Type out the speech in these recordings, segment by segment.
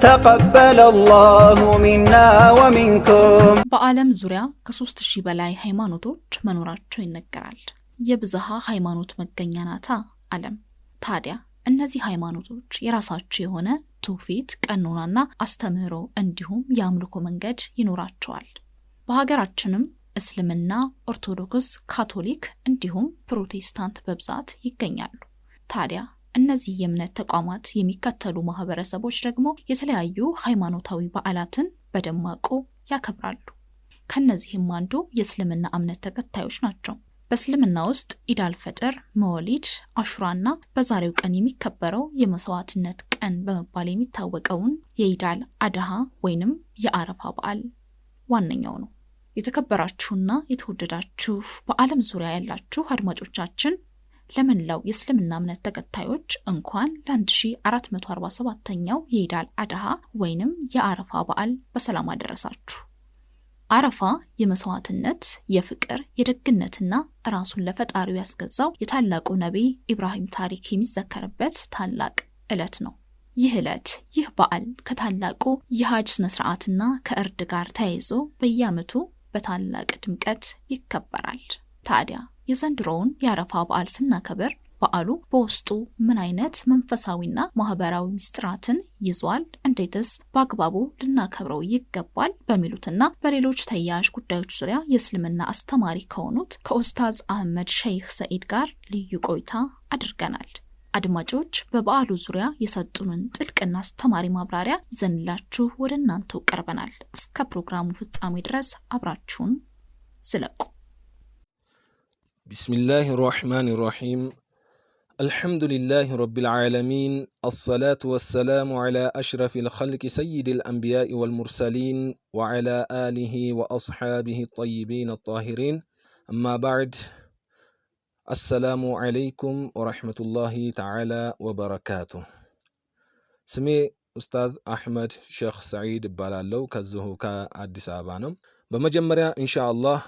تقبل الله منا ومنكم በዓለም ዙሪያ ከ3000 በላይ ሃይማኖቶች መኖራቸው ይነገራል። የብዝሃ ሃይማኖት መገኛ ናታ ዓለም። ታዲያ እነዚህ ሃይማኖቶች የራሳቸው የሆነ ትውፊት፣ ቀኖናና አስተምህሮ እንዲሁም የአምልኮ መንገድ ይኖራቸዋል። በሀገራችንም እስልምና፣ ኦርቶዶክስ፣ ካቶሊክ እንዲሁም ፕሮቴስታንት በብዛት ይገኛሉ። ታዲያ እነዚህ የእምነት ተቋማት የሚከተሉ ማህበረሰቦች ደግሞ የተለያዩ ሃይማኖታዊ በዓላትን በደማቁ ያከብራሉ። ከነዚህም አንዱ የእስልምና እምነት ተከታዮች ናቸው። በእስልምና ውስጥ ኢድ አልፈጥር፣ መወሊድ፣ አሹራና በዛሬው ቀን የሚከበረው የመስዋዕትነት ቀን በመባል የሚታወቀውን የኢድ አልአድሃ ወይንም የአረፋ በዓል ዋነኛው ነው። የተከበራችሁና የተወደዳችሁ በዓለም ዙሪያ ያላችሁ አድማጮቻችን ለመላው የእስልምና እምነት ተከታዮች እንኳን ለ1447ኛው የኢድ አልአድሃ ወይንም የአረፋ በዓል በሰላም አደረሳችሁ። አረፋ የመስዋዕትነት፣ የፍቅር፣ የደግነትና ራሱን ለፈጣሪው ያስገዛው የታላቁ ነቢይ ኢብራሂም ታሪክ የሚዘከርበት ታላቅ ዕለት ነው። ይህ ዕለት ይህ በዓል ከታላቁ የሐጅ ስነስርዓትና ከእርድ ጋር ተያይዞ በየዓመቱ በታላቅ ድምቀት ይከበራል። ታዲያ የዘንድሮውን የአረፋ በዓል ስናከብር በዓሉ በውስጡ ምን አይነት መንፈሳዊና ማህበራዊ ምስጢራትን ይዟል፣ እንዴትስ በአግባቡ ልናከብረው ይገባል በሚሉትና በሌሎች ተያያዥ ጉዳዮች ዙሪያ የእስልምና አስተማሪ ከሆኑት ከኡስታዝ አህመድ ሸይኽ ሰኢድ ጋር ልዩ ቆይታ አድርገናል። አድማጮች በበዓሉ ዙሪያ የሰጡንን ጥልቅና አስተማሪ ማብራሪያ ይዘንላችሁ ወደ እናንተው ቀርበናል። እስከ ፕሮግራሙ ፍጻሜ ድረስ አብራችሁን ዝለቁ። بسم الله الرحمن الرحيم الحمد لله رب العالمين الصلاة والسلام على أشرف الخلق سيد الأنبياء والمرسلين وعلى آله وأصحابه الطيبين الطاهرين أما بعد السلام عليكم ورحمة الله تعالى وبركاته سمي أستاذ أحمد شيخ سعيد بالالو كزهو كأديس آبانم بمجمريا إن شاء الله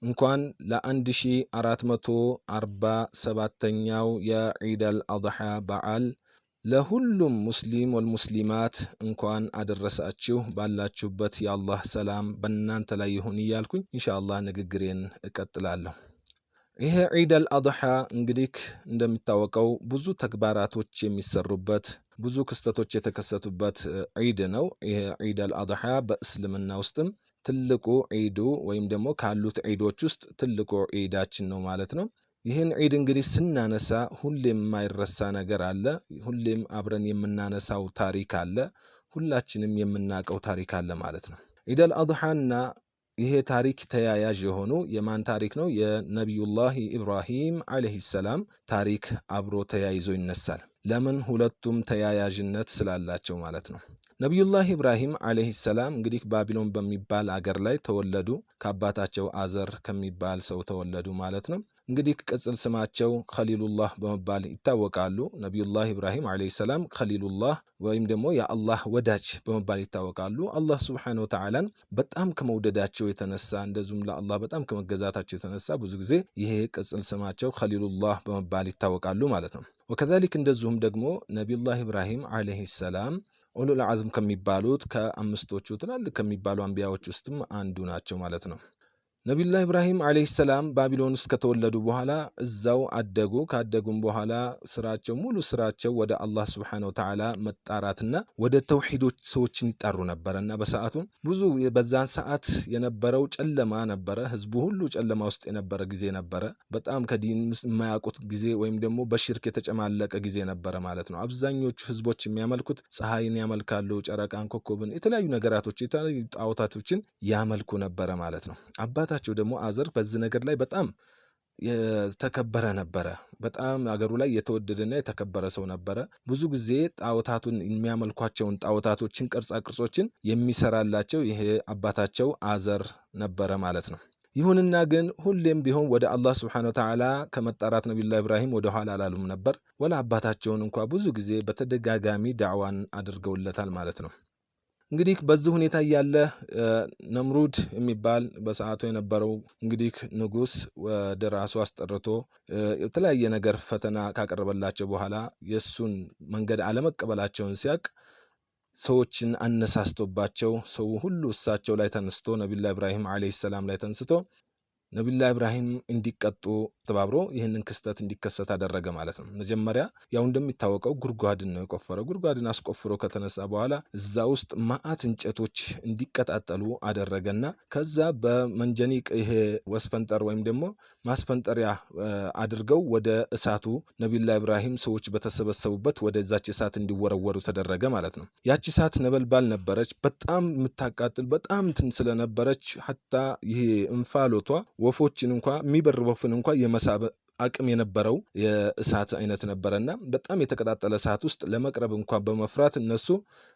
እንኳን ለ1447ኛው የዒድ አልአድሃ በዓል ለሁሉም ሙስሊም ወልሙስሊማት እንኳን አደረሳችሁ። ባላችሁበት የአላህ ሰላም በእናንተ ላይ ይሁን እያልኩኝ ኢንሻአላህ ንግግሬን እቀጥላለሁ። ይሄ ዒድ አልአድሃ እንግዲህ እንደሚታወቀው ብዙ ተግባራቶች የሚሰሩበት ብዙ ክስተቶች የተከሰቱበት ዒድ ነው። ይሄ ዒድ አልአድሃ በእስልምና ውስጥም ትልቁ ዒዱ ወይም ደግሞ ካሉት ዒዶች ውስጥ ትልቁ ዒዳችን ነው ማለት ነው። ይህን ዒድ እንግዲህ ስናነሳ ሁሌም የማይረሳ ነገር አለ። ሁሌም አብረን የምናነሳው ታሪክ አለ። ሁላችንም የምናውቀው ታሪክ አለ ማለት ነው። ዒድ አልአድሃና ይሄ ታሪክ ተያያዥ የሆኑ የማን ታሪክ ነው? የነቢዩላህ ኢብራሂም አለይሂ ሰላም ታሪክ አብሮ ተያይዞ ይነሳል። ለምን? ሁለቱም ተያያዥነት ስላላቸው ማለት ነው። ነቢዩላህ ኢብራሂም አለይሂ ሰላም እንግዲህ ባቢሎን በሚባል አገር ላይ ተወለዱ። ከአባታቸው አዘር ከሚባል ሰው ተወለዱ ማለት ነው። እንግዲህ ቅጽል ስማቸው ኸሊሉላህ በመባል ይታወቃሉ። ነቢዩላህ ኢብራሂም አለይሂ ሰላም ኸሊሉላህ ወይም ደግሞ የአላህ ወዳጅ በመባል ይታወቃሉ። አላህ ሱብሓነሁ ወተዓላን በጣም ከመውደዳቸው የተነሳ እንደዚሁም ለአላህ በጣም ከመገዛታቸው የተነሳ ብዙ ጊዜ ይሄ ቅጽል ስማቸው ኸሊሉላህ በመባል ይታወቃሉ ማለት ነው። ወከዛሊክ እንደዚሁም ደግሞ ነቢዩላህ ኢብራሂም አለይሂ ሰላም ኡሉል አዝም ከሚባሉት ከአምስቶቹ ትላልቅ ከሚባሉ አንቢያዎች ውስጥም አንዱ ናቸው ማለት ነው። ነቢዩላህ ኢብራሂም አለይሂ ሰላም ባቢሎን ውስጥ ከተወለዱ በኋላ እዛው አደጉ። ካደጉም በኋላ ሙሉ ስራቸው ወደ አላህ ሱብሓነሁ ወተዓላ መጣራትና ወደ ተውሂዶች ሰዎችን ይጣሩ ነበርና በሰዓቱ ብዙ በዛን ሰዓት የነበረው ጨለማ ነበረ። ህዝቡ ሁሉ ጨለማ ውስጥ የነበረ ጊዜ ነበረ። በጣም ከዲን የማያውቁት ጊዜ ወይም ደግሞ በሽርክ የተጨማለቀ ጊዜ ነበረ ማለት ነው። አብዛኞቹ ህዝቦች የሚያመልኩት ፀሐይን ያመልካሉ፣ ጨረቃን፣ ኮከብን፣ የተለያዩ ነገራቶች የተለያዩ ጣዖታቶችን ያመልኩ ነበረ ማለት ነው። አባታቸው ደግሞ አዘር በዚህ ነገር ላይ በጣም የተከበረ ነበረ። በጣም አገሩ ላይ የተወደደና የተከበረ ሰው ነበረ። ብዙ ጊዜ ጣዖታቱን የሚያመልኳቸውን ጣዖታቶችን ቅርጻ ቅርጾችን የሚሰራላቸው ይሄ አባታቸው አዘር ነበረ ማለት ነው። ይሁንና ግን ሁሌም ቢሆን ወደ አላህ ሱብሓነሁ ወተዓላ ከመጣራት ነቢዩላህ ኢብራሂም ወደ ኋላ አላሉም ነበር። ወላ አባታቸውን እንኳን ብዙ ጊዜ በተደጋጋሚ ዳዕዋን አድርገውለታል ማለት ነው። እንግዲህ በዚህ ሁኔታ ያለ ነምሩድ የሚባል በሰዓቱ የነበረው እንግዲህ ንጉስ ወደ ራሱ አስጠርቶ የተለያየ ነገር ፈተና ካቀረበላቸው በኋላ የሱን መንገድ አለመቀበላቸውን ሲያቅ ሰዎችን አነሳስቶባቸው ሰው ሁሉ እሳቸው ላይ ተነስቶ ነብዩላህ ኢብራሂም አለይሂ ሰላም ላይ ተነስቶ ነብዩላህ ኢብራሂም እንዲቀጡ ተባብሮ ይህንን ክስተት እንዲከሰት አደረገ ማለት ነው። መጀመሪያ ያው እንደሚታወቀው ጉድጓድን ነው የቆፈረው። ጉድጓድን አስቆፍሮ ከተነሳ በኋላ እዛ ውስጥ ማአት እንጨቶች እንዲቀጣጠሉ አደረገና ከዛ በመንጀኒቅ ይሄ ወስፈንጠር ወይም ደግሞ ማስፈንጠሪያ አድርገው ወደ እሳቱ ነብዩላህ ኢብራሂም ሰዎች በተሰበሰቡበት ወደዛች እሳት እንዲወረወሩ ተደረገ ማለት ነው። ያቺ እሳት ነበልባል ነበረች፣ በጣም የምታቃጥል በጣም እንትን ስለነበረች ሐታ ይሄ እንፋሎቷ ወፎችን እንኳን የሚበር ወፍን እንኳን የመሳብ አቅም የነበረው የእሳት አይነት ነበረና በጣም የተቀጣጠለ እሳት ውስጥ ለመቅረብ እንኳን በመፍራት እነሱ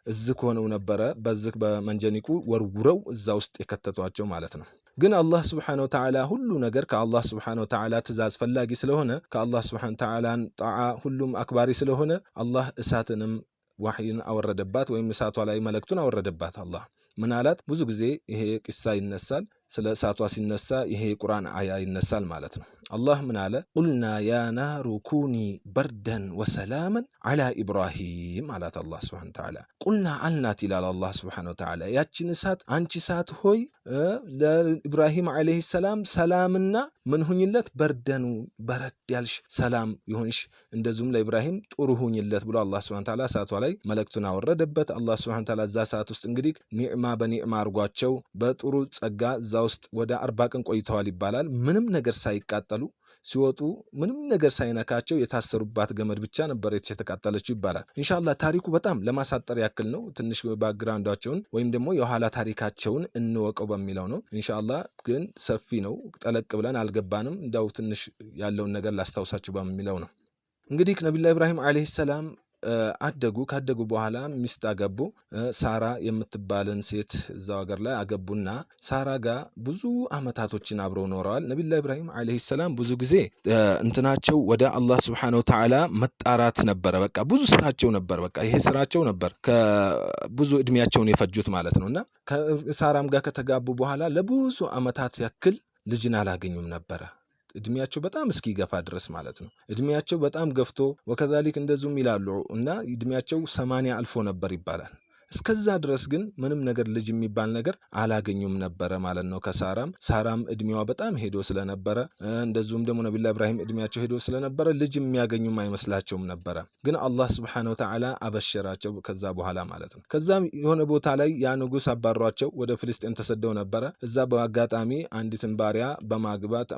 እዝክ ሆነው ነበረ በዝክ በመንጀኒቁ ወርውረው እዛ ውስጥ የከተቷቸው ማለት ነው። ግን አላህ Subhanahu Wa Ta'ala ሁሉ ነገር ከአላህ Subhanahu Wa Ta'ala ትእዛዝ ፈላጊ ስለሆነ ከአላህ Subhanahu Wa Ta'ala ጣዓ ሁሉም አክባሪ ስለሆነ አላህ እሳትንም ወህይን አወረደባት ወይም እሳቷ ላይ መልእክቱን አወረደባት። አላህ ምን አላት? ብዙ ጊዜ ይሄ ቂሳ ይነሳል። ስለ እሳቷ ሲነሳ ይሄ ቁርአን አያ ይነሳል ማለት ነው። አላህ ምን አለ? ቁልና ያ ናሩ ኩኒ በርደን ወሰላመን አላ ኢብራሂም አላት አላህ Subhanahu Wa Ta'ala። ቁልና አልናት ይላል አላህ Subhanahu Wa Ta'ala ያችን እሳት አንቺ እሳት ሆይ ለኢብራሂም አለይሂ ሰላም ሰላምና ምን ሁኝለት በርደኑ በረድ ያልሽ ሰላም ይሁንሽ እንደዚሁም ለኢብራሂም ጥሩ ሁኝለት ብሎ አላህ Subhanahu Wa Ta'ala እሳቷ ላይ መልእክቱን አወረደበት። አላህ Subhanahu Wa Ta'ala እዛ እሳት ውስጥ እንግዲህ ኒዕማ በኒዕማ አርጓቸው በጥሩ ጸጋ እዛ ውስጥ ወደ 40 ቀን ቆይተዋል ይባላል። ምንም ነገር ሳይቃጠሉ ሲወጡ ምንም ነገር ሳይነካቸው የታሰሩባት ገመድ ብቻ ነበር የተቃጠለችው ይባላል። ኢንሻአላህ ታሪኩ በጣም ለማሳጠር ያክል ነው። ትንሽ ባክግራውንዳቸውን ወይም ደግሞ የኋላ ታሪካቸውን እንወቀው በሚለው ነው። ኢንሻአላህ ግን ሰፊ ነው። ጠለቅ ብለን አልገባንም። እንዳው ትንሽ ያለውን ነገር ላስታውሳችሁ በሚለው ነው። እንግዲህ ነብዩላህ ኢብራሂም አለይሂ ሰላም ካደጉ በኋላ ሚስት አገቡ። ሳራ የምትባልን ሴት እዛው ሀገር ላይ አገቡና ሳራ ጋር ብዙ አመታቶችን አብረው ኖረዋል። ነብዩላህ ኢብራሂም አለይሂ ሰላም ብዙ ጊዜ እንትናቸው ወደ አላህ Subhanahu Wa Ta'ala መጣራት ነበር። በቃ ብዙ ስራቸው ነበር። በቃ ይሄ ስራቸው ነበር ከብዙ እድሜያቸውን የፈጁት ማለት ነውና ከሳራም ጋር ከተጋቡ በኋላ ለብዙ አመታት ያክል ልጅን አላገኙም ነበር። እድሜያቸው በጣም እስኪገፋ ድረስ ማለት ነው። እድሜያቸው በጣም ገፍቶ ወከዛሊክ እንደዚሁም ይላሉ እና እድሜያቸው 80 አልፎ ነበር ይባላል። እስከዛ ድረስ ግን ምንም ነገር ልጅ የሚባል ነገር አላገኙም ነበር ማለት ነው። ሳራም እድሜዋ በጣም ሄዶ ስለነበረ እንደዚሁም ደግሞ ነብዩላህ ኢብራሂም እድሜያቸው ሄዶ ስለነበረ ልጅ የሚያገኙም አይመስላቸውም ነበር። ግን አላህ Subhanahu Wa Ta'ala አበሸራቸው ከዛ በኋላ ማለት ነው። ከዛም የሆነ ቦታ ላይ ያ ንጉስ አባሯቸው ወደ ፍልስጤም ተሰደው ነበር። እዛ በአጋጣሚ አንዲትን ባሪያ በማግባት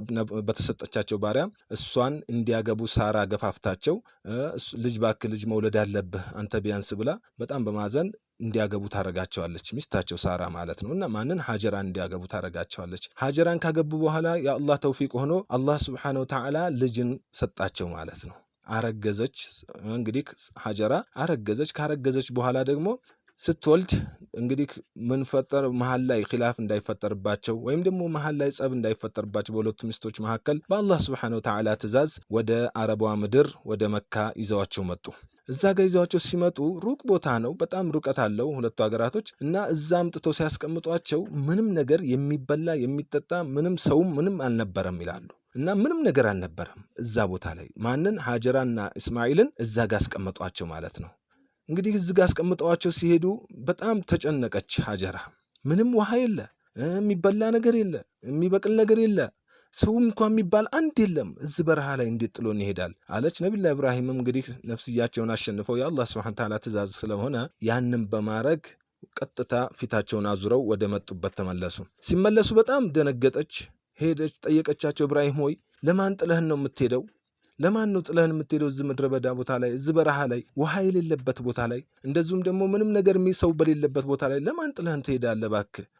በተሰጠቻቸው ባሪያ እሷን እንዲያገቡ ሳራ ገፋፍታቸው ልጅ ልጅ መውለድ አለብህ አንተ ቢያንስ ብላ በጣም በማዘን እንዲያገቡ ታረጋቸዋለች። ሚስታቸው ሳራ ማለት ነውና ማንን ሀጀራን እንዲያገቡ ታረጋቸዋለች። ሀጀራን ካገቡ በኋላ የአላህ ተውፊቅ ሆኖ አላህ Subhanahu Wa Ta'ala ልጅን ሰጣቸው ማለት ነው። አረገዘች። እንግዲህ ሀጀራ አረገዘች። ካረገዘች በኋላ ደግሞ ስትወልድ እንግዲህ ምን ፈጠር መሃል ላይ ኺላፍ እንዳይፈጠርባቸው ወይም ደግሞ መሃል ላይ ጸብ እንዳይፈጠርባቸው በሁለቱ ሚስቶች መካከል በአላህ Subhanahu Wa Ta'ala ትእዛዝ ወደ አረቧ ምድር ወደ መካ ይዘዋቸው መጡ። እዛ ጋር ይዘዋቸው ሲመጡ ሩቅ ቦታ ነው፣ በጣም ሩቀት አለው ሁለቱ ሀገራቶች እና እዛ አምጥቶ ሲያስቀምጧቸው ምንም ነገር የሚበላ የሚጠጣ ምንም ሰውም ምንም አልነበረም ይላሉ። እና ምንም ነገር አልነበረም እዛ ቦታ ላይ ማንን ሀጀራና እስማኤልን እዛ ጋር አስቀምጧቸው ማለት ነው። እንግዲህ እዚህ ጋር አስቀምጧቸው ሲሄዱ በጣም ተጨነቀች ሀጀራ። ምንም ውሃ የለ፣ የሚበላ ነገር የለ፣ የሚበቅል ነገር የለ፣ ሰውም እንኳን የሚባል አንድ የለም። እዚህ በረሃ ላይ እንዴት ጥሎን ይሄዳል አለች። ነብዩላህ ኢብራሂምም እንግዲህ ነፍስያቸውን አሸንፈው የአላህ Subhanahu Wa Ta'ala ትእዛዝ ስለሆነ ያንን በማድረግ ቀጥታ ፊታቸውን አዙረው ወደ መጡበት ተመለሱ። ሲመለሱ በጣም ደነገጠች። ሄደች ጠየቀቻቸው፣ ኢብራሂም ሆይ ለማን ጥለህን ነው የምትሄደው? ለማን ነው ጥለህን የምትሄደው? እዚህ ምድረ በዳ ቦታ ላይ እዚህ በረሃ ላይ ውሃ የሌለበት ቦታ ላይ እንደዚሁም ደግሞ ምንም ነገር ሰው በሌለበት ቦታ ላይ ለማን ጥለህን ትሄዳለህ?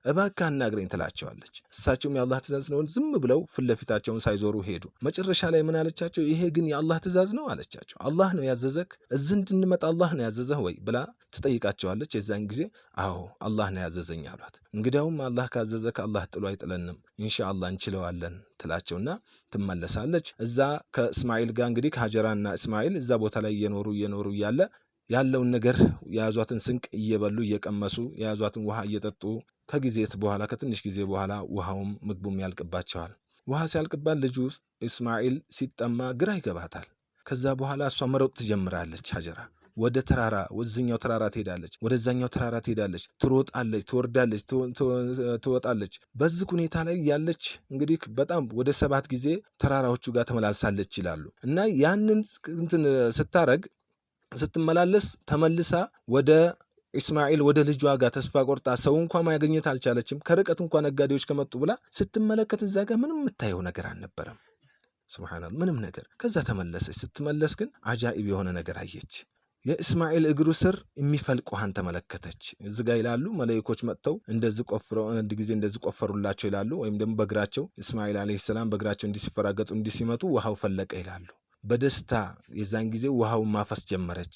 እባክህ አናግረኝ ትላቸዋለች። እሳቸውም የአላህ ትእዛዝ ነው ዝም ብለው ፊት ለፊታቸውን ሳይዞሩ ሄዱ። መጨረሻ ላይ ምን አለቻቸው? ይሄ ግን የአላህ ትእዛዝ ነው አለቻቸው። አላህ ነው ያዘዘክ? እዚህ እንድንመጣ አላህ ነው ያዘዘህ ወይ ብላ ትጠይቃቸዋለች። የዛን ጊዜ አዎ አላህ ነው ያዘዘኝ አሏት። እንግዲያውም አላህ ካዘዘክ አላህ ጥሎ አይጥለንም ኢንሻአላህ እንችለዋለን ትላቸውና ትመለሳለች። እዛ ከእስማኤል ጋር እንግዲህ ሀጀራና እስማኤል እዛ ቦታ ላይ እየኖሩ እያለ ያለውን ነገር የያዟትን ስንቅ እየበሉ እየቀመሱ የያዟትን ውሃ እየጠጡ ከትንሽ ጊዜ በኋላ ውሃውም ምግቡም ያልቅባቸዋል። ውሃ ሲያልቅባት ልጁ እስማኤል ሲጠማ ግራ ይገባታል። ከዛ በኋላ እሷ መሮጥ ትጀምራለች ሀጀራ። ወደ ተራራ ወዝኛው ተራራ ትሄዳለች፣ ወደዛኛው ተራራ ትሄዳለች፣ ትሮጣለች፣ ትወርዳለች፣ ትወጣለች። በዚህ ሁኔታ ላይ ያለች እንግዲህ በጣም ወደ 7 ጊዜ ተራራዎቹ ጋር ተመላልሳለች ይላሉ። እና ያንን ስታረግ ስትመላለስ ተመልሳ ወደ ኢስማኤል ወደ ልጇ ጋር ተስፋ ቆርጣ ሰው እንኳን ማግኘት አልቻለችም። ከርቀት እንኳን ነጋዴዎች ከመጡ ብላ ስትመለከት እዛ ጋር ምንም የምታየው ነገር አልነበረም። ሱብሃንአላህ ምንም ነገር። ከዛ ተመለሰች። ስትመለስ ግን አጃኢብ የሆነ ነገር አየች። የኢስማኤል እግሩ ስር የሚፈልቅ ውሃን ተመለከተች። እዚህ ጋር ይላሉ መላእክቶች መጥተው እንደዚህ ቆፍረው አንድ ጊዜ እንደዚህ ቆፈሩላቸው ይላሉ። ወይም ደግሞ በእግራቸው ኢስማኤል አለይሂ ሰላም በእግራቸው እንዲሲፈራገጡ እንዲሲመቱ ውሃው ፈለቀ ይላሉ። በደስታ የዛን ጊዜ ውሃውን ማፈስ ጀመረች።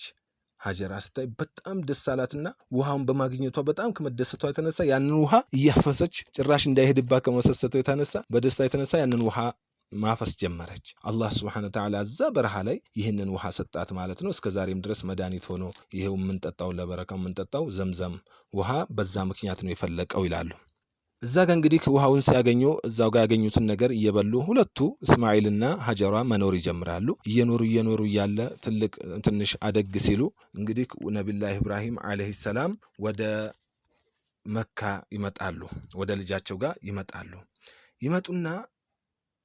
ሀጀራ ስታይ በጣም ደስ አላትና ውሃውን በማግኘቷ በጣም ከመደሰቷ የተነሳ ያንን ውሃ እያፈሰች ጭራሽ እንዳይሄድባት ከመሰሰቷ የተነሳ በደስታ የተነሳ ያንን ውሃ ማፈስ ጀመረች። አላህ Subhanahu Wa Ta'ala እዛ በረሃ ላይ ይህንን ውሃ ሰጣት ማለት ነው። እስከ ዛሬም ድረስ መድኃኒት ሆኖ ይሄው የምንጠጣው ለበረካው የምንጠጣው ዘምዘም ውሃ በዛ ምክንያት ነው የፈለቀው ይላሉ። እዛ ጋር እንግዲህ ውሃውን ሲያገኙ እዛው ጋር ያገኙትን ነገር እየበሉ ሁለቱ እስማኤልና ሀጀራ መኖር ይጀምራሉ። እየኖሩ እያለ ትንሽ አደግ ሲሉ እንግዲህ ነብዩላህ ኢብራሂም አለይሂ ሰላም ወደ መካ ይመጣሉ። ወደ ልጃቸው ጋር ይመጡና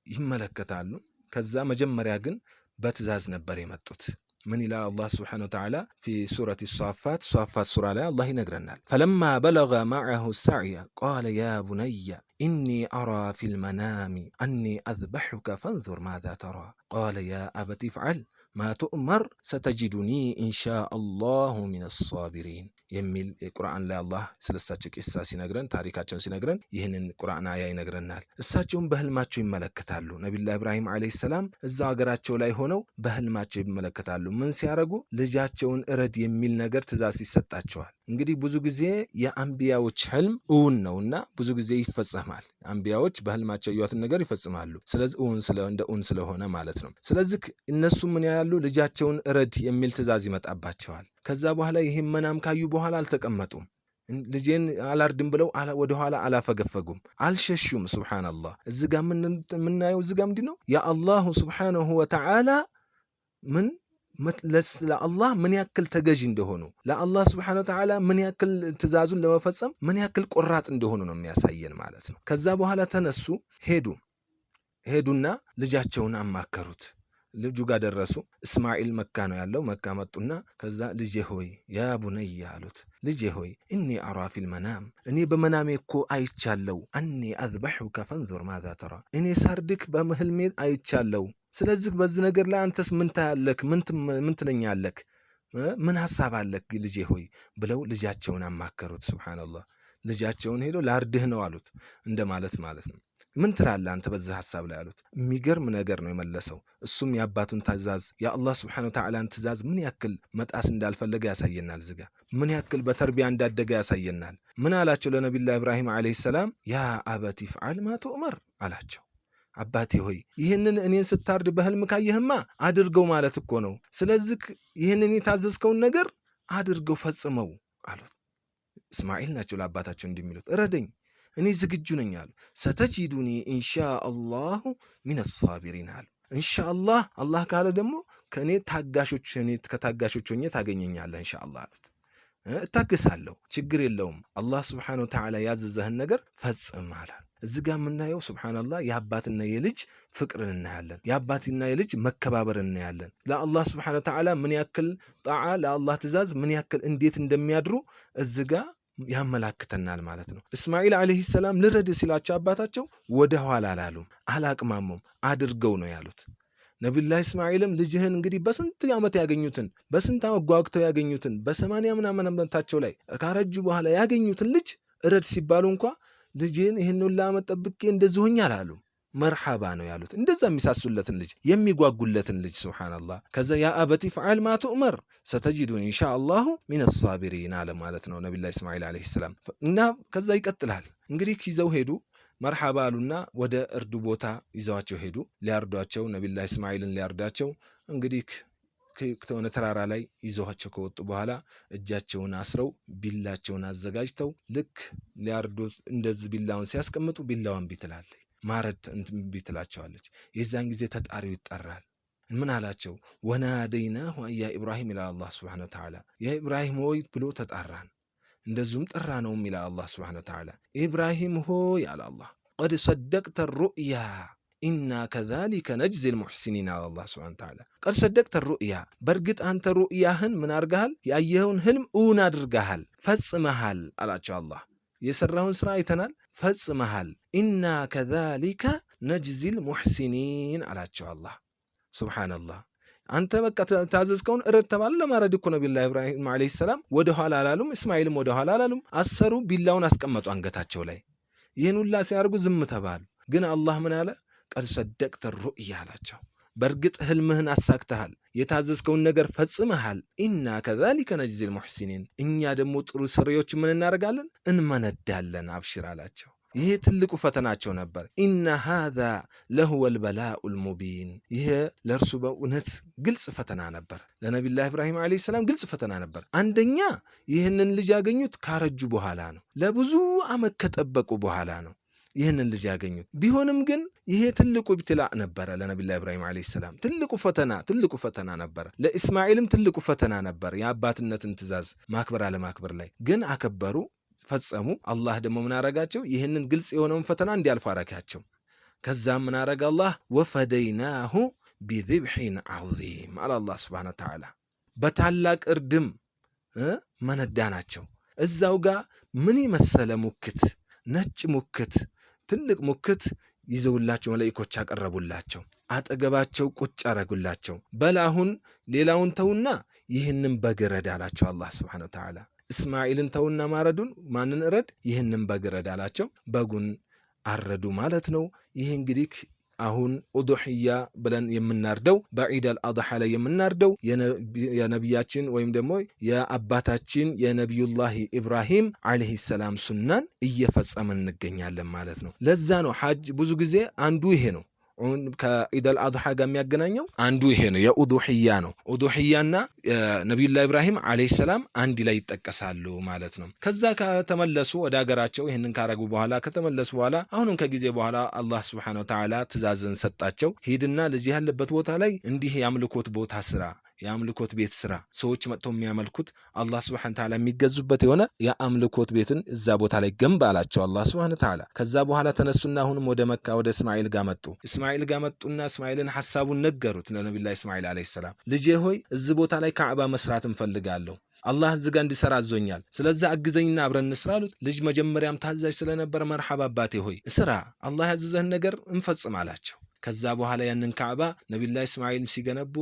ይመለከታሉ። ከዛ መጀመሪያ ግን በትእዛዝ ነበር የመጡት። من إلى الله سبحانه وتعالى في سورة الصافات سورة لا الله ينقرنا فلما بلغ معه السعي قال يا بني إني أرى في المنام أني أذبحك فانظر ماذا ترى قال يا أبت افعل ما تؤمر ستجدني إن شاء الله من الصابرين የሚል ቁርአን ላይ አላህ ስለሳቸው ቂሳ ሲነግረን ታሪካቸውን ሲነግረን ይህንን ቁርአን አያ ይነግረናል። እሳቸውም በህልማቸው ይመለከታሉ። ነብዩላህ ኢብራሂም አለይሂ ሰላም እዛው ሀገራቸው ላይ ሆነው በህልማቸው ይመለከታሉ። ምን ሲያረጉ ልጃቸውን እረድ የሚል ነገር ትእዛዝ ይሰጣቸዋል። እንግዲህ ብዙ ጊዜ የአንቢያዎች ህልም እውን ነውና ብዙ ጊዜ ይፈጸማል። አንቢያዎች በህልማቸው ያዩትን ነገር ይፈጽማሉ። ስለዚህ እውን ስለሆነ ማለት ነው። ስለዚህ እነሱ ምን ያያሉ? ልጃቸውን እረድ የሚል ትእዛዝ ይመጣባቸዋል። ከዛ በኋላ ይሄን መናም ካዩ በኋላ አልተቀመጡም። ልጄን አላርድም ብለው ወደ ኋላ አላፈገፈጉም፣ አልሸሹም። ሱብሃንአላህ እዚህ ጋር ምናየው እዚህ ጋር ምንድነው የአላሁ ሱብሃነሁ ወተዓላ ለአላህ ምን ያክል ተገዢ እንደሆኑ ለአላህ ሱብሃነሁ ወተዓላ ምን ያክል ትእዛዙን ለመፈጸም ምን ያክል ቆራጥ እንደሆኑ ነው የሚያሳየን ማለት ነው። ከዛ በኋላ ተነሱ ሄዱና ልጃቸውን አማከሩት። ልጁ ጋር ደረሱ። እስማኤል መካ ነው ያለው። መካ መጡና ከዛ ልጄ ሆይ ያ ቡነይ አሉት። ልጄ ሆይ እኒ አራ ፊል መናም እኔ በመናሜ እኮ አይቻለው አኒ አዝበሑከ ፈንዙር ማዛ ተራ እኔ ሳርድክ በህልሜ አይቻለው። ስለዚህ በዚህ ነገር ላይ አንተስ ምን ታያለክ? ምን ትለኛለክ? ምን ሐሳብ አለክ ልጄ ሆይ ብለው ልጃቸውን አማከሩት። ሱብሃንአላህ ልጃቸውን ሄዶ ላርድህ ነው አሉት እንደማለት ማለት ነው። ምን ትላለህ አንተ በዚህ ሐሳብ ላይ አሉት። የሚገርም ነገር ነው የመለሰው። እሱም የአባቱን ትእዛዝ የአላህ Subhanahu Wa Ta'ala ትእዛዝ ምን ያክል መጣስ እንዳልፈለገ ያሳየናል። ዝጋ ምን ያክል በተርቢያ እንዳደገ ያሳየናል። ምን አላቸው ለነብዩላህ ኢብራሂም አለይሂ ሰላም? ያ አበቲ ፍዓል ማ ተኡመር አላቸው። አባቴ ሆይ ይህንን እኔን ስታርድ በህልም ካየህማ አድርገው ማለት እኮ ነው። ስለዚህ ይህንን የታዘዝከውን ነገር አድርገው ፈጽመው አሉት። እስማኤል ናቸው ለአባታቸው እንደሚሉት እረደኝ እኔ ዝግጁ ነኝ አሉ። ሰተጂዱኒ ኢንሻአላሁ ሚነ ሳቢሪን አሉ። ኢንሻአላህ አላህ ካለ ደግሞ ከታጋሾች ሆኜ ታገኘኛለህ ኢንሻአላህ አሉት። እታገሳለሁ ችግር የለውም አላህ Subhanahu Wa Ta'ala ያዘዘህን ነገር ፈጽም አለ። እዚህ ጋር የምናየው ሱብሃንአላህ የአባትና የልጅ ፍቅርን እናያለን። የአባትና የልጅ መከባበርን እናያለን። ለአላህ Subhanahu Wa Ta'ala ምን ያክል ጣዓ ለአላህ ትእዛዝ ምን ያክል እንዴት እንደሚያድሩ እዚህ ጋር ያመላክተናል ማለት ነው። እስማኤል አለይሂ ሰላም ልረድ ሲላቸው አባታቸው ወደ ኋላ አላሉም፣ አላቅማሙም፣ አድርገው ነው ያሉት። ነብዩላህ እስማኤልም ልጅህን እንግዲህ በስንት ዓመት ያገኙትን በስንት ዓመት ጓግተው ያገኙትን በ80 ምናምን ዓመታቸው ላይ ካረጁ በኋላ ያገኙትን ልጅ እረድ ሲባሉ እንኳ ልጅህን ይሄን ሁሉ ዓመት ጠብቄ እንደዚህ ሆኜ አላሉም። መርሐባ ነው ያሉት። እንደዛ የሚሳሱለትን ልጅ የሚጓጉለትን ልጅ ሱብሃንአላህ። ከዛ ያ አበቲ ፍዓል ማ ተኡመር ሰተጂዱኒ ኢንሻአላሁ ሚነ ሳቢሪን አለ ማለት ነው ነብዩላህ እስማኤል አለይሂ ሰላም። እና ከዛ ይቀጥላል እንግዲህ ይዘው ሄዱ። መርሐባ አሉና ወደ እርዱ ቦታ ይዘዋቸው ሄዱ። ሊያርዷቸው ነብዩላህ እስማኤልን ሊያርዳቸው እንግዲህ ከሆነ ተራራ ላይ ይዘዋቸው ከወጡ በኋላ እጃቸውን አስረው ቢላቸውን አዘጋጅተው ልክ ሊያርዱት እንደዚህ ቢላውን ሲያስቀምጡ ቢላዋን ቢትላለች ማረድ ቢትላቸዋለች። የዛን ጊዜ ተጣሪው ይጠራል። ምን አላቸው? ወናደይናሁ ያ ኢብራሂም ኢላ አላህ ሱብሓነሁ ወተዓላ የኢብራሂም ሆይ ብሎ ተጣራን። እንደዚሁም ጠራነውም ኢላ አላህ ሱብሓነሁ ወተዓላ ኢብራሂም ሆይ አለ አላህ ቀድ ሰደቅተ ሩእያ ኢና ከዛሊከ ነጅዚል ሙሕሲኒን አለ አላህ ሱብሓነሁ ወተዓላ። ቀድ ሰደቅተ ሩእያ በእርግጥ አንተ ሩእያህን ምን አድርገሃል? ያየኸውን ህልም እውን አድርገሃል፣ ፈጽመሃል አላቸው አላህ። የሰራውን ስራ አይተናል፣ ፈጽመሃል። ኢና ከዛሊከ ነጅዚል ሙሕሲኒን አላቸው አላህ። ሱብሓነላህ። አንተ በቃ ታዘዝከውን እረድ ተባለ ለማረድ እኮ ነቢዩላህ ኢብራሂም ዓለይሂ ሰላም ወደ ኋላ አላሉም፣ እስማኤልም ወደ ኋላ አላሉም። አሰሩ፣ ቢላውን አስቀመጡ አንገታቸው ላይ። ይህን ሁላ ሲያርጉ ዝም ተባሉ። ግን አላህ ምን አለ? ቀድ ሰደቅተ ሩእያ አላቸው። በእርግጥ ህልምህን አሳክተሃል፣ የታዘዝከውን ነገር ፈጽመሃል። ኢና ከዛሊከ ነጅዚል ሙሕሲኒን እኛ ደግሞ ጥሩ ሰሪዎች ምን እናደርጋለን? እንመነዳለን። አብሽር አላቸው። ይሄ ትልቁ ፈተናቸው ነበር። ኢነ ሃዛ ለሁወል በላኡል ሙቢን ይሄ ለእርሱ በእውነት ግልጽ ፈተና ነበር። ለነቢዩላህ ኢብራሂም ዓለይሂ ሰላም ግልጽ ፈተና ነበር። አንደኛ ይህንን ልጅ ያገኙት ካረጁ በኋላ ነው። ለብዙ ዓመት ከጠበቁ በኋላ ነው ይህንን ልጅ ያገኙት። ቢሆንም ግን ይሄ ትልቁ ኢብትላእ ነበረ ለነቢዩላህ ኢብራሂም ዓለይሂ ሰላም ትልቁ ፈተና ነበረ። ለእስማኤልም ትልቁ ፈተና ነበር፣ የአባትነትን ትእዛዝ ማክበር አለማክበር ላይ። ግን አከበሩ፣ ፈጸሙ። አላህ ደግሞ ምን አረጋቸው? ይህንን ግልጽ የሆነውን ፈተና እንዲያልፉ አረጋቸው። ከዛም ምን አረጋ አላህ? ወፈደይናሁ ቢዚብሒን ዐዚም አለ አላህ ሱብሓነሁ ወተዓላ። በታላቅ እርድም መነዳናቸው። እዛው ጋር ምን የመሰለ ሙክት፣ ነጭ ሙክት፣ ትልቅ ሙክት ይዘውላቸው መላእክቶች አቀረቡላቸው። አጠገባቸው ቁጭ አረጉላቸው። በላሁን ሌላውን ተውና ይህንን በግረድ አላቸው አላህ ሱብሓነሁ ወተዓላ። እስማኤልን ተውና ማረዱን፣ ማንን እረድ? ይህንን በግ እረድ አላቸው። በጉን አረዱ ማለት ነው። ይህ እንግዲህ አሁን ኡዱሕያ ብለን የምናርደው በዒደል አድሓ ላይ የምናርደው የነቢያችን ወይም ደግሞ የአባታችን የነቢዩላህ ኢብራሂም ዓለይሂ ሰላም ሱናን እየፈጸምን እንገኛለን ማለት ነው። ለዛ ነው ሐጅ ብዙ ጊዜ አንዱ ይሄ ነው። ከዒደል አድሓ ጋር የሚያገናኘው አንዱ ይሄ ነው፣ የኡዱሕያ ነው። ኡዱሕያና ነቢዩላህ ኢብራሂም ዓለይሂ ሰላም አንድ ላይ ይጠቀሳሉ ማለት ነው። ከዛ ከተመለሱ ወደ ሀገራቸው ይህንን ካረጉ በኋላ ከተመለሱ በኋላ አሁንም ከጊዜ በኋላ አላህ ሱብሓነሁ ወተዓላ ትእዛዝን ሰጣቸው። ሂድና ልጅ ያለበት ቦታ ላይ እንዲህ የአምልኮት ቦታ ስራ፣ የአምልኮት ቤት ስራ፣ ሰዎች መጥተው የሚያመልኩት አላህ ሱብሓነሁ ወተዓላ የሚገዙበት የሆነ የአምልኮት ቤትን እዛ ቦታ ላይ ገንባ አላቸው አላህ ሱብሓነሁ ወተዓላ። ከዛ በኋላ ተነሱና አሁንም ወደ መካ ወደ እስማኤል ጋር መጡ። እስማኤል ጋር መጡና እስማኤልን ሐሳቡን ነገሩት ለነቢዩላህ እስማኤል ዓለይሂ ሰላም። ልጄ ሆይ እዚህ ቦታ ላይ ካዕባ መስራት እንፈልጋለሁ፣ አላህ እዚህ ጋር እንዲሰራ አዞኛል፣ ስለዚህ አግዘኝና አብረን እንስራ አሉት። ልጅ መጀመሪያም ታዛዥ ስለነበረ መርሐባ አባቴ ሆይ ስራ፣ አላህ ያዘዘህን ነገር እንፈጽም አላቸው። ከዛ በኋላ ያንን ካዕባ ነቢዩላህ እስማኤል ሲገነቡ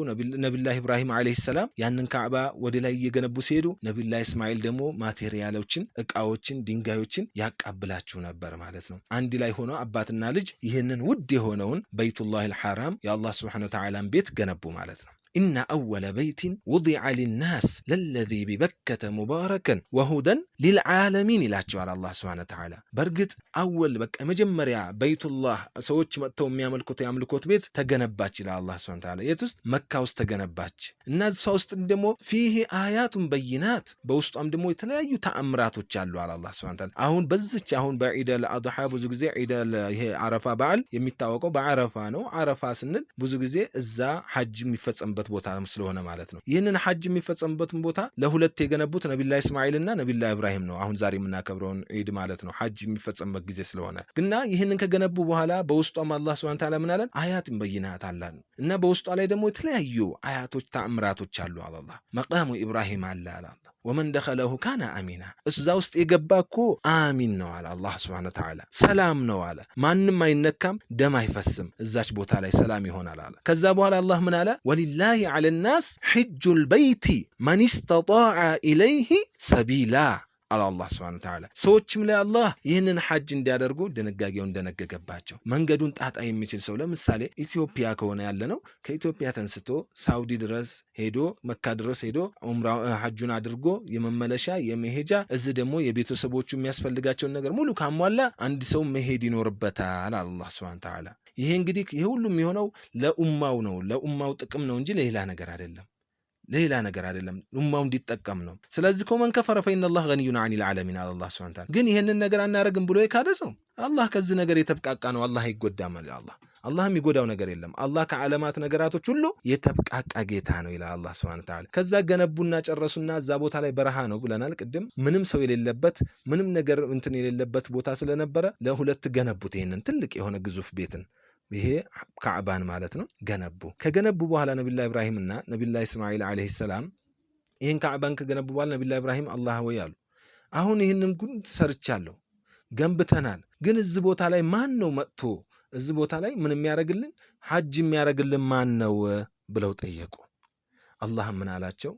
ነቢዩላህ ኢብራሂም ዓለይሂ ሰላም ያንን ካዕባ ወደ ላይ እየገነቡ ሲሄዱ ነቢዩላህ እስማኤል ደግሞ ማቴሪያሎችን፣ ዕቃዎችን፣ ድንጋዮችን ያቃብላችሁ ነበር ማለት ነው። አንድ ላይ ሆኖ አባትና ልጅ ይህንን ውድ የሆነውን በይቱላሂል ሐራም የአላህ ሱብሓነሁ ወተዓላን ቤት ገነቡ ማለት ነው። ኢነ አወለ በይቲን ውዲዐ ሊናስ ለለዚ ቢበከተ ሙባረከን ወሁደን ሊልዓለሚን ይላቸዋል አላህ ሱብሓነሁ ወተዓላ። በእርግጥ አወል በቃ መጀመሪያ በይቱላህ ሰዎች መጥተው የሚያመልኩት የአምልኮት ቤት ተገነባች ይላል አላህ ሱብሓነሁ ወተዓላ። የት ውስጥ? መካ ውስጥ ተገነባች እና እሷ ውስጥ ደግሞ ፊህ አያቱን በይናት በውስጧም ደግሞ የተለያዩ ተአምራቶች አሉ አለ አላህ ሱብሓነሁ ወተዓላ። አሁን በዚች አሁን በዒደል አድሓ ብዙ ጊዜ ዒደል ይሄ አረፋ በዓል የሚታወቀው በአረፋ ነው። አረፋ ስንል ብዙ ጊዜ እዛ ሐጅ የሚፈጸምበት ቦታ ስለሆነ ማለት ነው። ይህንን ሐጅ የሚፈጸምበትን ቦታ ለሁለት የገነቡት ነቢዩላህ እስማኤልና ነቢዩላህ ኢብራሂም ነው። አሁን ዛሬ የምናከብረውን ዒድ ማለት ነው። ሐጅ የሚፈጸምበት ጊዜ ስለሆነ ግና ይህንን ከገነቡ በኋላ በውስጧም አላህ ሱብሓነሁ ወተዓላ ምን አለን? አያትን በይናት አላን እና በውስጧ ላይ ደግሞ የተለያዩ አያቶች ተአምራቶች አሉ አላህ። መቃሙ ኢብራሂም አለ አላህ ወመን ደኸለሁ ካነ አሚና እዛ ውስጥ የገባ እኮ አሚን ነው አለ አላህ ሱብሓነሁ ወተዓላ። ሰላም ነው አለ፣ ማንም አይነካም፣ ደም አይፈስም፣ እዛች ቦታ ላይ ሰላም ይሆናል አለ። ከዛ በኋላ አላህ ምን አለ? ወሊላሂ ዐለናስ ሒጁል በይቲ መን ኢስተጣዐ ኢለይሂ ሰቢላ አለ አላህ ሱብሓነሁ ወተዓላ። ሰዎችም ላይ አላህ ይህንን ሐጅ እንዲያደርጉ ድንጋጌውን ደነገገባቸው። መንገዱን ጣጣ የሚችል ሰው ለምሳሌ ኢትዮጵያ ከሆነ ያለ ነው ከኢትዮጵያ ተንስቶ ሳውዲ ድረስ ሄዶ መካ ድረስ ሄዶ ዑምራ ሐጁን አድርጎ የመመለሻ የመሄጃ እዚህ ደግሞ የቤተሰቦቹ የሚያስፈልጋቸውን ነገር ሙሉ ካሟላ አንድ ሰው መሄድ ይኖርበታል አላህ ሱብሓነሁ ወተዓላ። ይሄ እንግዲህ ይሄ ሁሉ የሚሆነው ለኡማው ነው፣ ለኡማው ጥቅም ነው እንጂ ለሌላ ነገር አይደለም። ሌላ ነገር አይደለም፣ ኡማው እንዲጠቀም ነው። ስለዚህ ከመን ከፈረ ፈኢነላህ ገኒዩን ዐኒል ዓለሚን አላህ ሱብሓነሁ ወተዓላ። ግን ይሄንን ነገር አናረግም ብሎ የካደ ሰው አላህ ከዚህ ነገር የተብቃቃ ነው፣ አላህ አይጎዳም አለ አላህ። አላህ የሚጎዳው ነገር የለም። አላህ ከዓለማት ነገራቶች ሁሉ የተብቃቃ ጌታ ነው ይላል አላህ ሱብሓነሁ ወተዓላ። ከዛ ገነቡና ጨረሱና እዛ ቦታ ላይ በረሃ ነው ብለናል ቅድም። ምንም ሰው የሌለበት ምንም ነገር እንትን የሌለበት ቦታ ስለነበረ ለሁለት ገነቡት ይሄንን ትልቅ የሆነ ግዙፍ ቤትን ይሄ ካዕባን ማለት ነው ገነቡ። ከገነቡ በኋላ ነብዩላህ ኢብራሂምና ነብዩላህ እስማኤል አለይሂ ሰላም ይሄን ካዕባን ከገነቡ በኋላ ነብዩላህ ኢብራሂም አላህ ወይ አሉ፣ አሁን ይሄንን ጉድ ሰርቻለሁ ገንብተናል፣ ግን እዚህ ቦታ ላይ ማን ነው መጥቶ እዚህ ቦታ ላይ ምን የሚያደርግልን ሐጅ የሚያደርግልን ማን ነው ብለው ጠየቁ። አላህ ምን አላቸው?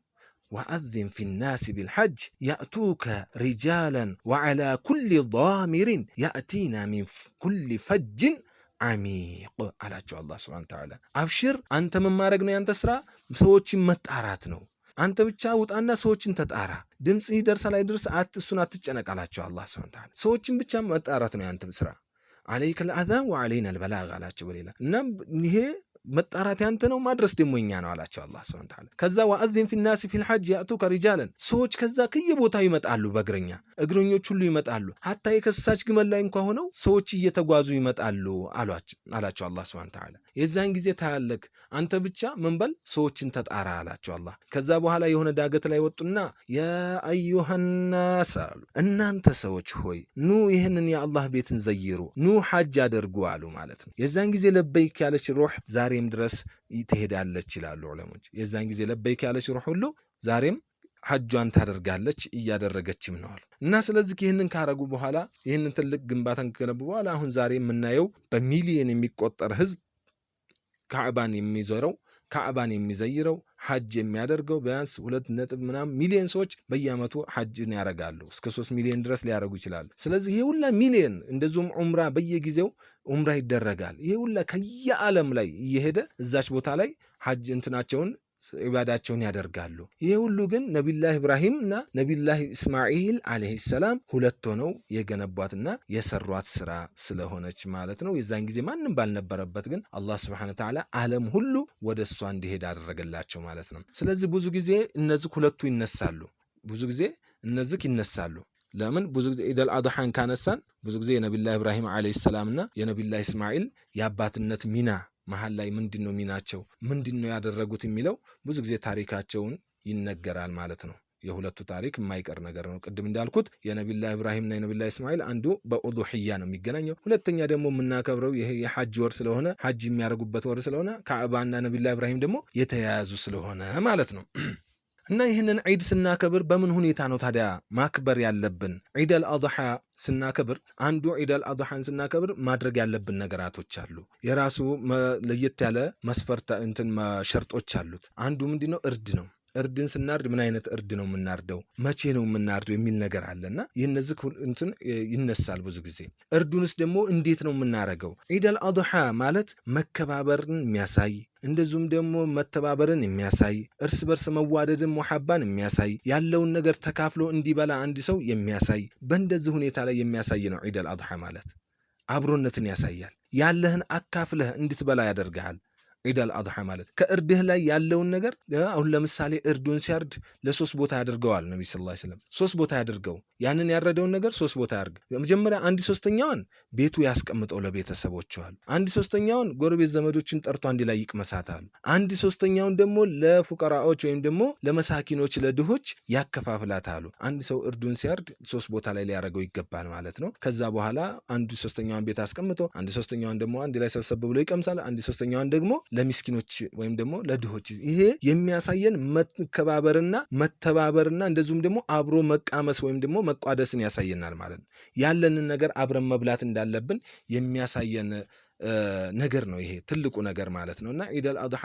ወአዚን ፊናሲ ቢልሐጅ ያእቱከ ሪጃላን ወዐላ ኩሊ ዳሚሪን ያእቲና ሚን ኩሊ ፈጅን ዓሚቅ አላቸው አላህ ሱብሓነሁ ወተዓላ። አብሽር አንተ ምን ማድረግ ነው ያንተ ስራ? ሰዎችን መጣራት ነው። አንተ ብቻ ውጣና ሰዎችን ተጣራ፣ ድምጽ ይደርሳል አይደርስ እሱን አትጨነቅ አላቸው አላህ ሱብሓነሁ ወተዓላ። ሰዎችን ብቻ መጣራት ነው ያንተ ስራ። አለይከል አዛን ወዐለይና አልበላግ አላቸው በሌላ። እናም ይሄ መጣራት ያንተ ነው፣ ማድረስ ደግሞ እኛ ነው አላቸው አላህ ሱብሓነሁ ወተዓላ። ከዛ ወአዚን ፊናሲ ፊልሐጅ ያእቱከ ሪጃለን ሰዎች ከዛ ከየቦታው ይመጣሉ፣ በእግረኛ እግረኞች ሁሉ ይመጣሉ። ሀታ የከሳች ግመል ላይ እንኳን ሆነው ሰዎች እየተጓዙ ይመጣሉ አላቸው አላህ ሱብሓነሁ ወተዓላ። የዛን ጊዜ ታያለክ አንተ ብቻ ምን በል ሰዎችን ተጣራ አላቸው አላህ። ከዛ በኋላ የሆነ ዳገት ላይ ወጡና ያ አዩሃናስ አሉ፣ እናንተ ሰዎች ሆይ ኑ ይህንን የአላህ ቤትን ዘይሩ፣ ኑ ሐጅ አድርጉ አሉ ማለት ነው። የዛን ጊዜ ለበይክ ያለች ሩህ ዛሬም ድረስ ትሄዳለች ይላሉ ዑለሞች። የዛን ጊዜ ለበይክ ያለች ሩህ ሁሉ ዛሬም ሐጇን ታደርጋለች እያደረገችም ነው እና ስለዚህ ይህንን ካረጉ በኋላ ይህንን ትልቅ ግንባታን ከገነቡ በኋላ አሁን ዛሬ የምናየው በሚሊዮን የሚቆጠር ህዝብ ካዕባን የሚዞረው ካዕባን የሚዘይረው ሐጅ የሚያደርገው ቢያንስ 2 ሚሊዮን ሰዎች በየዓመቱ ሐጅን ያደርጋሉ። እስከ 3 ሚሊዮን ድረስ ሊያደርጉ ይችላሉ። ስለዚህ ይሄ ሁላ ሚሊዮን እንደዚሁም ዑምራ በየጊዜው ዑምራ ይደረጋል። ይሄ ሁላ ከየዓለም ላይ እየሄደ እዛች ቦታ ላይ ሐጅ እንትናቸውን ዒባዳቸውን ያደርጋሉ። ይሄ ሁሉ ግን ነቢዩላህ ኢብራሂም እና ነቢዩላህ እስማኤል አለይሂ ሰላም ሁለት ሆነው የገነቧትና የሰሯት ስራ ስለሆነች ማለት ነው። የዛን ጊዜ ማንም ባልነበረበት ግን አላህ ሱብሓነሁ ወተዓላ ዓለም ሁሉ ወደ እሷ እንዲሄድ አደረገላቸው ማለት ነው። ስለዚህ ብዙ ጊዜ እነዚህ ሁለቱ ይነሳሉ። ለምን ብዙ ጊዜ ኢደል አድሃን ካነሳን ብዙ ጊዜ የነቢዩላህ ኢብራሂም አለይሂ ሰላምና የነቢዩላህ እስማኤል የአባትነት ሚና መሃል ላይ ምንድነው ሚናቸው ምንድነው ያደረጉት የሚለው ብዙ ጊዜ ታሪካቸውን ይነገራል ማለት ነው። የሁለቱ ታሪክ የማይቀር ነገር ነው። ቅድም እንዳልኩት የነቢዩላህ ኢብራሂምና የነቢዩላህ እስማኤል አንዱ በኡዱህያ ነው የሚገናኘው። ሁለተኛ ደግሞ የምናከብረው ይሄ የሐጅ ወር ስለሆነ ሐጅ የሚያደርጉበት ወር ስለሆነ ካዕባና ነቢዩላህ ኢብራሂም ደግሞ የተያያዙ ስለሆነ ማለት ነው። እና ይህንን ዒድ ስናከብር በምን ሁኔታ ነው ታዲያ ማክበር ያለብን? ዒደል አድሃ ስናከብር አንዱ ዒደል አድሃን ስናከብር ማድረግ ያለብን ነገራቶች አሉ። የራሱ ለየት ያለ መስፈርት ሸርጦች አሉት። አንዱ ምንድነው? እርድ ነው። እርድን ስናርድ ምን አይነት እርድ ነው የምናርደው? መቼ ነው የምናርደው የሚል ነገር አለና ይህነዚህ ይነሳል ብዙ ጊዜ። እርዱንስ ደግሞ እንዴት ነው የምናረገው? ዒደል አድሃ ማለት መከባበርን የሚያሳይ እንደዚሁም ደግሞ መተባበርን የሚያሳይ እርስ በርስ መዋደድን ሙሐባን የሚያሳይ ያለውን ነገር ተካፍሎ እንዲበላ አንድ ሰው የሚያሳይ በእንደዚህ ሁኔታ ላይ የሚያሳይ ነው ዒደል አድሃ ማለት። አብሮነትን ያሳያል። ያለህን አካፍለህ እንድትበላ ያደርግሃል። ዒደል አድሃ ማለት ከእርድህ ላይ ያለውን ነገር አሁን ለምሳሌ እርዱን ሲያርድ ለ3 ቦታ ያደርገዋል ነብዩ ሰለላሁ ዐለይሂ ወሰለም። 3 ቦታ ያደርገው ያንን ያረደውን ነገር 3 ቦታ ያርግ። መጀመሪያ 1/3ኛውን ቤቱ ያስቀምጠው ለቤተሰቦቹ አሉ። 1/3ኛውን ጎረቤት ዘመዶችን ጠርቶ አንድ ላይ ይቅመሳታል። 1/3ኛውን ደግሞ ለፉቀራዎች ወይም ደግሞ ለመሳኪኖች ለድሆች ያከፋፍላታሉ። አንድ ሰው እርዱን ሲያርድ 3 ቦታ ላይ ሊያረገው ይገባል ማለት ነው። ከዛ በኋላ 1/3ኛውን ቤት አስቀምጦ 1/3ኛውን ደግሞ አንድ ላይ ሰብሰብ ብሎ ይቀምሳል። 1/3ኛውን ደግሞ ለሚስኪኖች ወይም ደግሞ ለድሆች። ይሄ የሚያሳየን መከባበርና መተባበርና እንደዚሁም ደግሞ አብሮ መቃመስ ወይም ደግሞ መቋደስን ያሳየናል ማለት ነው። ያለንን ነገር አብረን መብላት እንዳለብን የሚያሳየን ነገር ነው። ይሄ ትልቁ ነገር ማለት ነውና ዒደል አድሃ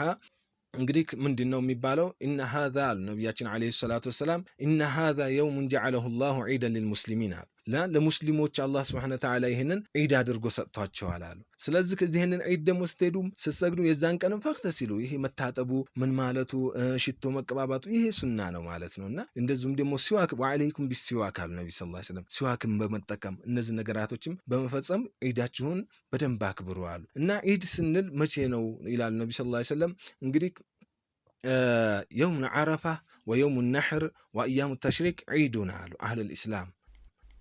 እንግዲህ ምንድነው የሚባለው? ኢነ ሃዛ ነብያችን አለይሂ ሰላቱ ወሰላም ኢነ ሃዛ የውሙን ጀዐለሁ ላሁ ዒደን ሊልሙስሊሚን አሉ። ለሙስሊሞች አላህ ሱብሓነሁ ወተዓላ ይህንን ዒድ አድርጎ ሰጥቷቸዋል አሉ። ስለዚህ ከዚህ ይህንን ዒድ ደግሞ ስትሄዱ ስትሰግዱ የዛን ቀንም ፈክተሲሉ ይሄ መታጠቡ ምን ማለቱ ሽቶ መቀባባቱ ይሄ ሱና ነው ማለት ነውና እንደዚሁም ደግሞ ሲዋክ ወዐለይኩም ቢሲዋክ አሉ ነብዩ ሰለላሁ ዐለይሂ ወሰለም። ሲዋክን በመጠቀም እነዚህ ነገራቶችም በመፈጸም ዒዳችሁን በደንብ አክብሩ አሉ። እና ዒድ ስንል መቼ ነው ይላል ነብዩ ሰለላሁ ዐለይሂ ወሰለም። እንግዲህ የውም ዓረፋ ወየውም ነሕር ወአያሙ ተሽሪቅ ዒዱና አሉ አህለል ኢስላም።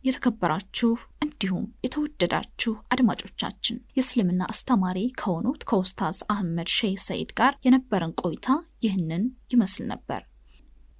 የተከበራችሁ እንዲሁም የተወደዳችሁ አድማጮቻችን የእስልምና አስተማሪ ከሆኑት ከኡስታዝ አህመድ ሼህ ሰይድ ጋር የነበረን ቆይታ ይህንን ይመስል ነበር።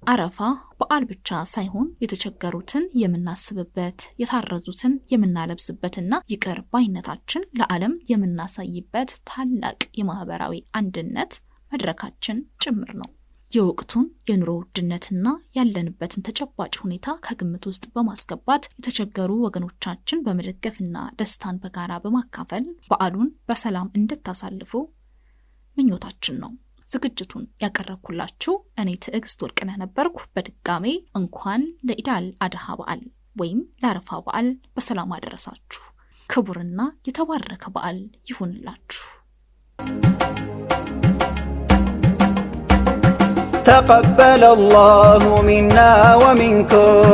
አረፋ በዓል ብቻ ሳይሆን የተቸገሩትን የምናስብበት፣ የታረዙትን የምናለብስበትና ይቅር ባይነታችን ለዓለም የምናሳይበት ታላቅ የማህበራዊ አንድነት መድረካችን ጭምር ነው። የወቅቱን የኑሮ ውድነትና ያለንበትን ተጨባጭ ሁኔታ ከግምት ውስጥ በማስገባት የተቸገሩ ወገኖቻችን በመደገፍና ደስታን በጋራ በማካፈል በዓሉን በሰላም እንድታሳልፉ ምኞታችን ነው። ዝግጅቱን ያቀረብኩላችሁ እኔ ትዕግስት ወርቅነህ ነበርኩ። በድጋሜ እንኳን ለኢድ አል አድሃ በዓል ወይም ለአረፋ በዓል በሰላም አደረሳችሁ። ክቡርና የተባረከ በዓል ይሁንላችሁ። تقبل الله منا ومنكم